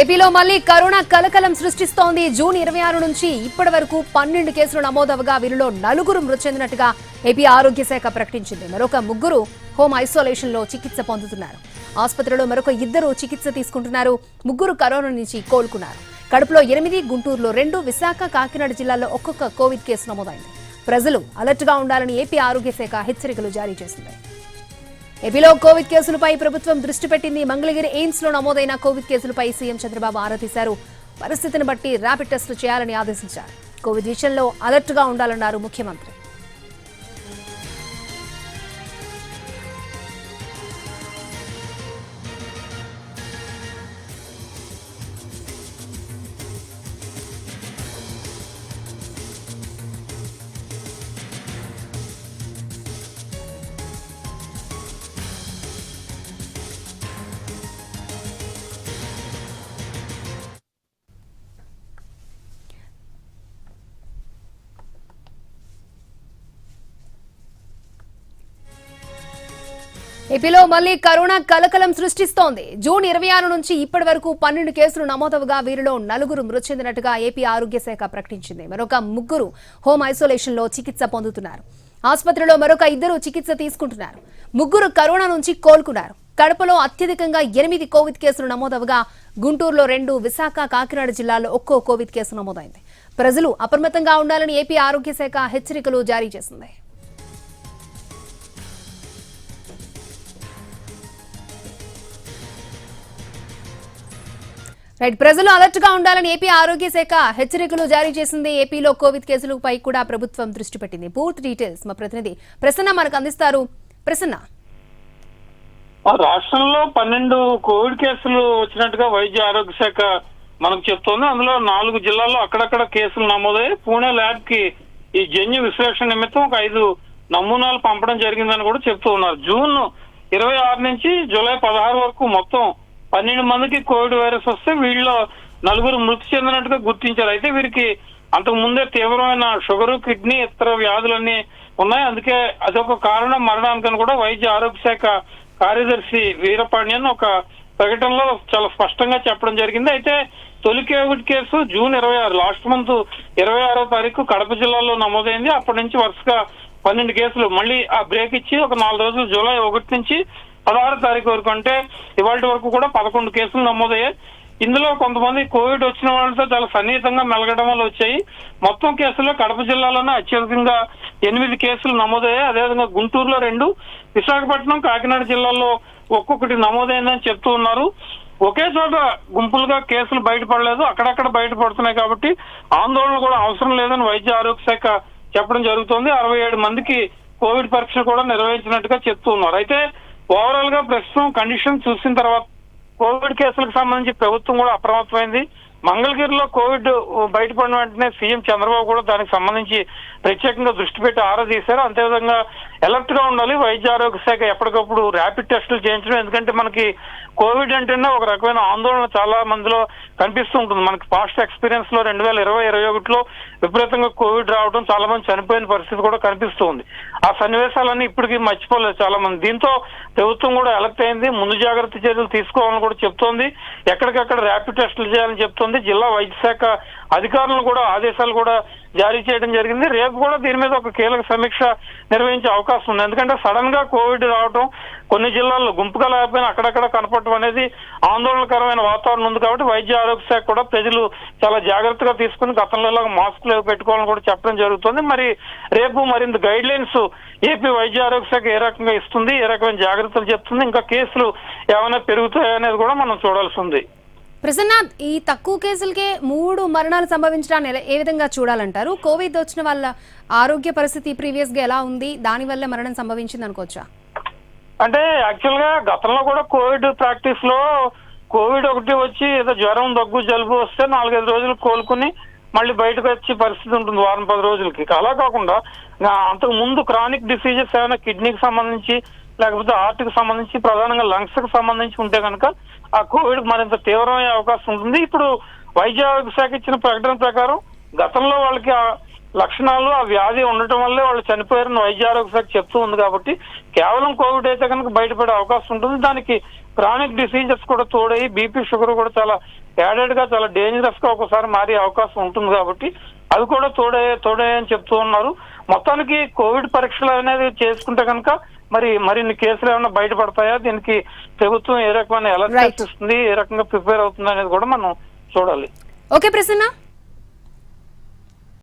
ఏపీలో మళ్లీ కరోనా కలకలం సృష్టిస్తోంది. జూన్ 26 నుంచి ఇప్పటి వరకు 12 కేసులు నమోదవగా వీరిలో 4 మృతి చెందినట్టుగా ఏపీ ఆరోగ్య శాఖ ప్రకటించింది. మరొక 3 హోమ్ ఐసోలేషన్ లో చికిత్స పొందుతున్నారు. ఆసుపత్రిలో మరొక 2 చికిత్స తీసుకుంటున్నారు. 3 కరోనా నుంచి కోలుకున్నారు. కడపలో 8, గుంటూరులో 2, విశాఖ, కాకినాడ జిల్లాల్లో ఒక్కొక్క కోవిడ్ కేసు నమోదైంది. ప్రజలు అలర్ట్ గా ఉండాలని ఏపీ ఆరోగ్య శాఖ హెచ్చరికలు జారీ చేసింది. ఏపీలో కోవిడ్ కేసులపై ప్రభుత్వం దృష్టి పెట్టింది. మంగళగిరి ఎయిమ్స్ లో నమోదైన కోవిడ్ కేసులపై సీఎం చంద్రబాబు ఆరా తీశారు. పరిస్థితిని బట్టి ర్యాపిడ్ టెస్టులు చేయాలని ఆదేశించారు. కోవిడ్ విషయంలో అలర్ట్ గా ఉండాలన్నారు ముఖ్యమంత్రి. ఏపీలో మళ్లీ కరోనా కలకలం సృష్టిస్తోంది. జూన్ 26 నుంచి ఇప్పటి వరకు 12 కేసులు నమోదవగా వీరిలో 4 మృతి చెందినట్టుగా ఏపీ ఆరోగ్య శాఖ ప్రకటించింది. మరొక 3 హోమ్ ఐసోలేషన్ లో చికిత్స పొందుతున్నారు. ఆసుపత్రిలో మరొక 2 చికిత్స తీసుకుంటున్నారు. 3 కరోనా నుంచి కోలుకున్నారు. కడపలో అత్యధికంగా 8 కోవిడ్ కేసులు నమోదవగా గుంటూరులో 2, విశాఖ, కాకినాడ జిల్లాల్లో ఒక్కో కోవిడ్ కేసు నమోదైంది. ప్రజలు అప్రమత్తంగా ఉండాలని ఏపీ ఆరోగ్య శాఖ హెచ్చరికలు జారీ చేసింది. ప్రజలు అలర్ట్ గా ఉండాలని ఏపీ ఆరోగ్య శాఖ హెచ్చరికలు జారీ చేసింది. ఏపీలో కోవిడ్ కేసులపై కూడా ప్రభుత్వం దృష్టి పెట్టింది. పూర్తి డీటెయిల్స్ మా ప్రతినిధి ప్రసన్న మనకు అందిస్తారు. ప్రసన్న, రాష్ట్రంలో 12 కోవిడ్ కేసులు వచ్చినట్టుగా వైద్య ఆరోగ్య శాఖ మనకు చెప్తోంది. అందులో 4 జిల్లాల్లో అక్కడక్కడ కేసులు నమోదయ్యాయి. పూణే ల్యాబ్ కి ఈ జన్యు విశ్లేషణ నిమిత్తం ఒక 5 నమూనాలు పంపడం జరిగిందని కూడా చెప్తూ ఉన్నారు. జూన్ 26 నుంచి జూలై 16 వరకు మొత్తం 12 మందికి కోవిడ్ వైరస్ వస్తే వీళ్ళలో 4 మృతి చెందినట్టుగా గుర్తించారు. అయితే వీరికి అంతకు ముందే తీవ్రమైన షుగరు, కిడ్నీ, ఇతర వ్యాధులన్నీ ఉన్నాయి. అందుకే అదొక కారణం మరణానికని కూడా వైద్య ఆరోగ్య శాఖ కార్యదర్శి వీరపాండ్యన్ ఒక ప్రకటనలో చాలా స్పష్టంగా చెప్పడం జరిగింది. అయితే తొలి covid case June 26 last month 26వ తారీఖు కడప జిల్లాలో నమోదైంది. అప్పటి నుంచి వరుసగా 12 కేసులు మళ్ళీ ఆ బ్రేక్ ఇచ్చి ఒక 4 రోజులు జూలై 1 నుంచి 16వ తారీఖు వరకు అంటే ఇవాళ వరకు కూడా 11 కేసులు నమోదయ్యాయి. ఇందులో కొంతమంది కోవిడ్ వచ్చిన వాళ్ళతో చాలా సన్నిహితంగా మెలగడం వల్ల వచ్చాయి. మొత్తం కేసుల్లో కడప జిల్లాలోనే అత్యధికంగా 8 కేసులు నమోదయ్యాయి. అదేవిధంగా గుంటూరులో 2, విశాఖపట్నం, కాకినాడ జిల్లాల్లో ఒక్కొక్కటి నమోదైందని చెప్తూ ఉన్నారు. ఒకే చోట గుంపులుగా కేసులు బయటపడలేదు, అక్కడక్కడ బయటపడుతున్నాయి. కాబట్టి ఆందోళన కూడా అవసరం లేదని వైద్య ఆరోగ్య శాఖ చెప్పడం జరుగుతోంది. 67 మందికి కోవిడ్ పరీక్ష కూడా నిర్వహించినట్టుగా చెప్తూ ఉన్నారు. అయితే ఓవరాల్ గా ప్రస్తుతం కండిషన్ చూసిన తర్వాత కోవిడ్ కేసులకు సంబంధించి ప్రభుత్వం కూడా అప్రమత్తమైంది. మంగళగిరిలో కోవిడ్ బయటపడిన వెంటనే సీఎం చంద్రబాబు కూడా దానికి సంబంధించి ప్రత్యేకంగా దృష్టి పెట్టి ఆరా తీశారు. అంతేవిధంగా అలర్ట్ గా ఉండాలి వైద్య ఆరోగ్య శాఖ ఎప్పటికప్పుడు ర్యాపిడ్ టెస్టులు చేయించడం. ఎందుకంటే మనకి కోవిడ్ అంటేనే ఒక రకమైన ఆందోళన చాలా మందిలో కనిపిస్తూ ఉంటుంది. మనకి పాస్ట్ ఎక్స్పీరియన్స్ లో 2020-21లో విపరీతంగా కోవిడ్ రావడం, చాలా మంది చనిపోయిన పరిస్థితి కూడా కనిపిస్తూ ఉంది. ఆ సన్నివేశాలన్నీ ఇప్పటికీ మర్చిపోలేదు చాలా మంది. దీంతో ప్రభుత్వం కూడా అలర్ట్ అయింది. ముందు జాగ్రత్త చర్యలు తీసుకోవాలని కూడా చెప్తోంది. ఎక్కడికక్కడ ర్యాపిడ్ టెస్టులు చేయాలని చెప్తోంది. జిల్లా వైద్య శాఖ అధికారులను కూడా ఆదేశాలు కూడా జారీ చేయడం జరిగింది. రేపు కూడా దీని మీద ఒక కీలక సమీక్ష నిర్వహించే అవకాశం ఉంది. ఎందుకంటే సడన్ గా కోవిడ్ రావడం, కొన్ని జిల్లాల్లో గుంపుగా లేకపోయినా అక్కడక్కడ కనపడటం అనేది ఆందోళనకరమైన వాతావరణం ఉంది. కాబట్టి వైద్య ఆరోగ్య శాఖ కూడా ప్రజలు చాలా జాగ్రత్తగా తీసుకుని గతంలో మాస్కులు పెట్టుకోవాలని కూడా చెప్పడం జరుగుతుంది. మరి రేపు మరింత గైడ్ లైన్స్ ఏపీ వైద్య ఆరోగ్య శాఖ ఏ రకంగా ఇస్తుంది, ఏ రకమైన జాగ్రత్తలు చెప్తుంది, ఇంకా కేసులు ఏమైనా పెరుగుతాయి అనేది కూడా మనం చూడాల్సి ఉంది. ప్రసన్న, ఈ తక్కువ కేసులకే 3 మరణాలు సంభవించడాన్ని ఏ విధంగా చూడాలంటారు? కోవిడ్ వచ్చిన వాళ్ళ ఆరోగ్య పరిస్థితి ప్రీవియస్ గా ఎలా ఉంది, దాని వల్ల మరణం సంభవించింది అనుకోవచ్చా? అంటే యాక్చువల్ గా గతంలో కూడా కోవిడ్ ప్రాక్టీస్ లో కోవిడ్ ఒకటి వచ్చి ఏదో జ్వరం, దగ్గు, జలుబు వస్తే 4-5 రోజులు కోలుకుని మళ్ళీ బయటకు వచ్చే పరిస్థితి ఉంటుంది వారం 10 రోజులకి. అలా కాకుండా అంతకు ముందు క్రానిక్ డిసీజెస్ ఏమైనా కిడ్నీకి సంబంధించి లేకపోతే హార్ట్ కి సంబంధించి ప్రధానంగా లంగ్స్ కి సంబంధించి ఉంటే కనుక ఆ కోవిడ్ మరింత తీవ్రమయ్యే అవకాశం ఉంటుంది. ఇప్పుడు వైద్య ఆరోగ్య శాఖ ఇచ్చిన ప్రకటన ప్రకారం గతంలో వాళ్ళకి ఆ లక్షణాలు, ఆ వ్యాధి ఉండటం వల్లే వాళ్ళు చనిపోయారని వైద్య ఆరోగ్య శాఖ చెప్తూ ఉంది. కాబట్టి కేవలం కోవిడ్ అయితే కనుక బయటపడే అవకాశం ఉంటుంది. దానికి క్రానిక్ డిసీజెస్ కూడా తోడయి బీపీ, షుగర్ కూడా చాలా యాడెడ్ గా చాలా డేంజరస్ గా ఒకసారి మారే అవకాశం ఉంటుంది కాబట్టి అది కూడా తోడే అని చెప్తూ ఉన్నారు. మొత్తానికి కోవిడ్ పరీక్షలు అనేది చేసుకుంటే కనుక మరిన్ని కేసులు ఏమైనా బయటపడతాయా, దీనికి ప్రభుత్వం ఏ రకమైన అలర్ట్ ఇస్తుంది, ఏ రకంగా ప్రిపేర్ అవుతుంది అనేది కూడా మనం చూడాలి. ఓకే ప్రసన్న.